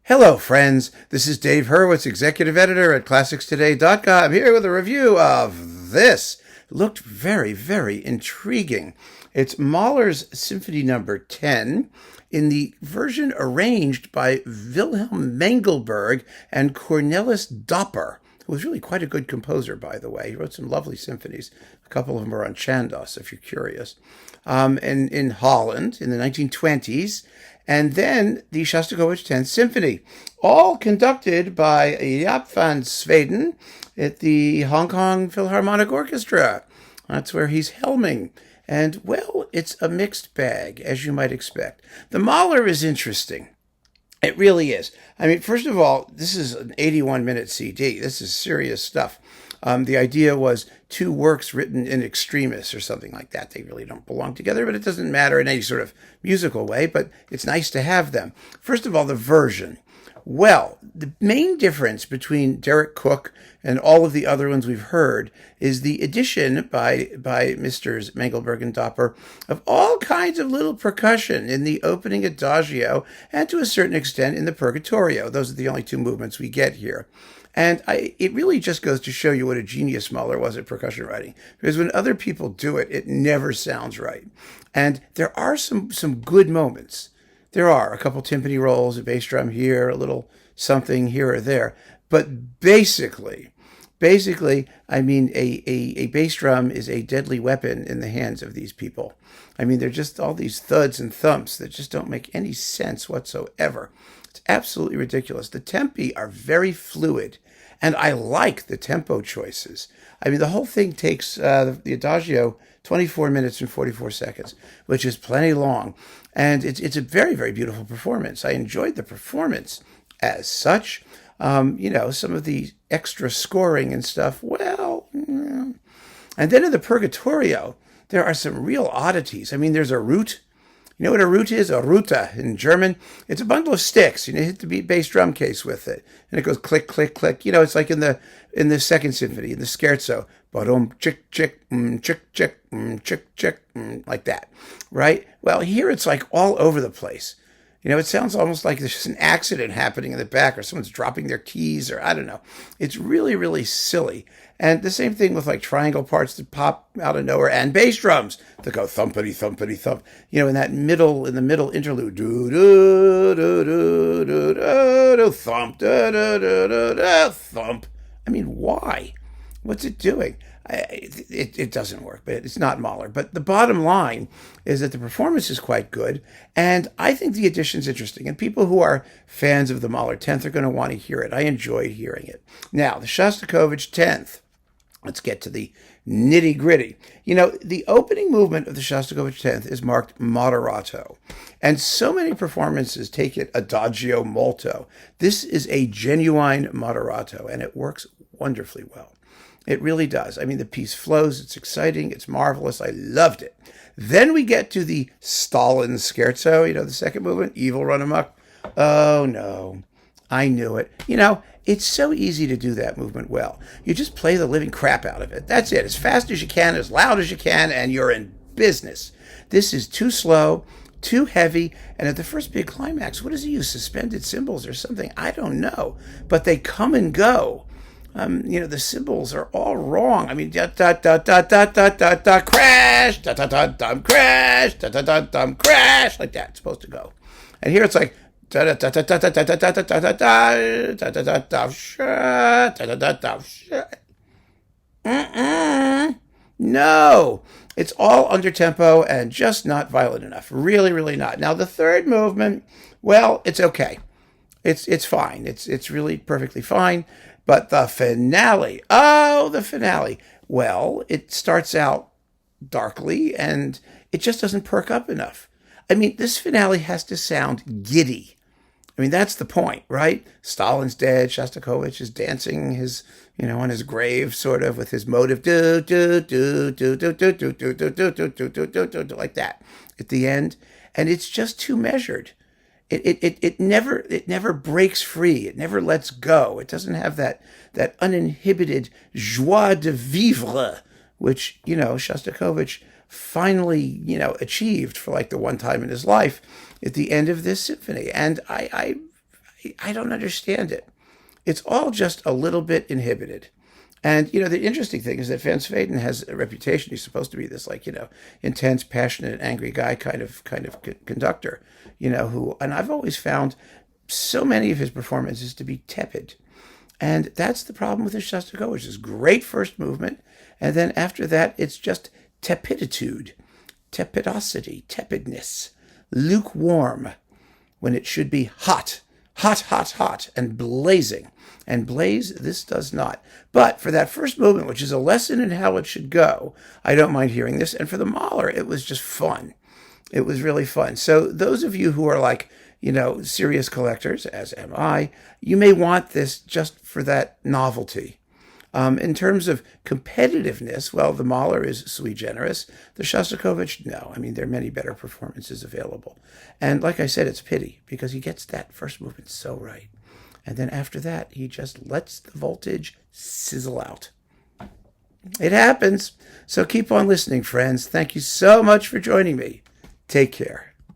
Hello, friends. This is Dave Hurwitz, executive editor at ClassicsToday.com, here with a review of this. Looked very, very intriguing. It's Mahler's Symphony No. 10 in the version arranged by Wilhelm Mengelberg and Cornelis Dopper, who was really quite a good composer, by the way. He wrote some lovely symphonies. A couple of them are on Chandos, if you're curious. And in Holland in the 1920s. And then the Shostakovich 10th Symphony, all conducted by Jaap van Zweden at the Hong Kong Philharmonic Orchestra. That's where he's helming. And, well, it's a mixed bag, as you might expect. The Mahler is interesting. It really is. I mean, first of all, this is an 81-minute CD. This is serious stuff. The idea was two works written in extremis or something like that. They really don't belong together, but it doesn't matter in any sort of musical way, but it's nice to have them. First of all, the version. Well, the main difference between Derek Cook and all of the other ones we've heard is the addition by Misters Mengelberg and Dopper of all kinds of little percussion in the opening Adagio and to a certain extent in the Purgatorio. Those are the only two movements we get here. And it really just goes to show you what a genius Mahler was at percussion writing. Because when other people do it, it never sounds right. And there are some good moments. There are a couple timpani rolls, a bass drum here, a little something here or there. But basically, I mean, a bass drum is a deadly weapon in the hands of these people. I mean, they're just all these thuds and thumps that just don't make any sense whatsoever. It's absolutely ridiculous. The tempi are very fluid, and I like the tempo choices. I mean, the whole thing takes the Adagio 24 minutes and 44 seconds, which is plenty long. And it's a very, very beautiful performance. I enjoyed the performance as such. Some of the extra scoring and stuff, well, yeah. And then in the Purgatorio, there are some real oddities. I mean, there's a root. You know what a root is? A ruta in German. It's a bundle of sticks. You hit the bass drum case with it, and it goes click, click, click. It's like in the second symphony, in the scherzo, ba-dum, chick, chick, chick, chick, chick, chick, like that, right? Well, here it's like all over the place. It sounds almost like there's just an accident happening in the back, or someone's dropping their keys, or I don't know. It's really, really silly. And the same thing with like triangle parts that pop out of nowhere, and bass drums that go thumpity, thumpity, thump. In the middle interlude, do do do do do do do thump, do do do do do thump. I mean, why? What's it doing? It doesn't work, but it's not Mahler. But the bottom line is that the performance is quite good, and I think the addition's interesting. And people who are fans of the Mahler 10th are going to want to hear it. I enjoyed hearing it. Now, the Shostakovich 10th. Let's get to the nitty-gritty. The opening movement of the Shostakovich 10th is marked moderato, and so many performances take it adagio molto. This is a genuine moderato, and it works wonderfully well. It really does. I mean, the piece flows. It's exciting. It's marvelous. I loved it. Then we get to the Stalin scherzo, the second movement, Evil Run Amok. Oh, no. I knew it. It's so easy to do that movement well. You just play the living crap out of it. That's it. As fast as you can, as loud as you can, and you're in business. This is too slow, too heavy, and at the first big climax, what does he use? Suspended cymbals or something? I don't know. But they come and go. The cymbals are all wrong. I mean, da da da da da da da da crash, da da da dum crash, da da da dum crash, like that. It's supposed to go. And here it's like da da da da da da da da da da da da da da da da da shut da da da da shut. No, it's all under tempo and just not violent enough. Really, really not. Now the third movement, well, it's okay. It's fine. It's really perfectly fine. But the finale, the finale. Well, it starts out darkly and it just doesn't perk up enough. I mean, this finale has to sound giddy. I mean, that's the point, right? Stalin's dead. Shostakovich is dancing his, on his grave, sort of, with his motive, do do do do do do do do do do do do do do like that at the end, and it's just too measured. It never breaks free. It never lets go. It doesn't have that uninhibited joie de vivre, which Shostakovich finally achieved for like the one time in his life at the end of this symphony. And I I don't understand it. It's all just a little bit inhibited. And, the interesting thing is that Van Zweden has a reputation. He's supposed to be this, intense, passionate, angry guy kind of conductor, and I've always found so many of his performances to be tepid. And that's the problem with the Shostakovich. It's great first movement, and then after that, it's just tepiditude, tepidosity, tepidness, lukewarm, when it should be hot, hot, hot, hot, and blazing. And blaze, this does not. But for that first movement, which is a lesson in how it should go, I don't mind hearing this. And for the Mahler, it was just fun. It was really fun. So those of you who are serious collectors, as am I, you may want this just for that novelty. In terms of competitiveness, well, the Mahler is sui generis. The Shostakovich, no. I mean, there are many better performances available. And like I said, it's pity because he gets that first movement so right. And then after that, he just lets the voltage sizzle out. It happens. So keep on listening, friends. Thank you so much for joining me. Take care.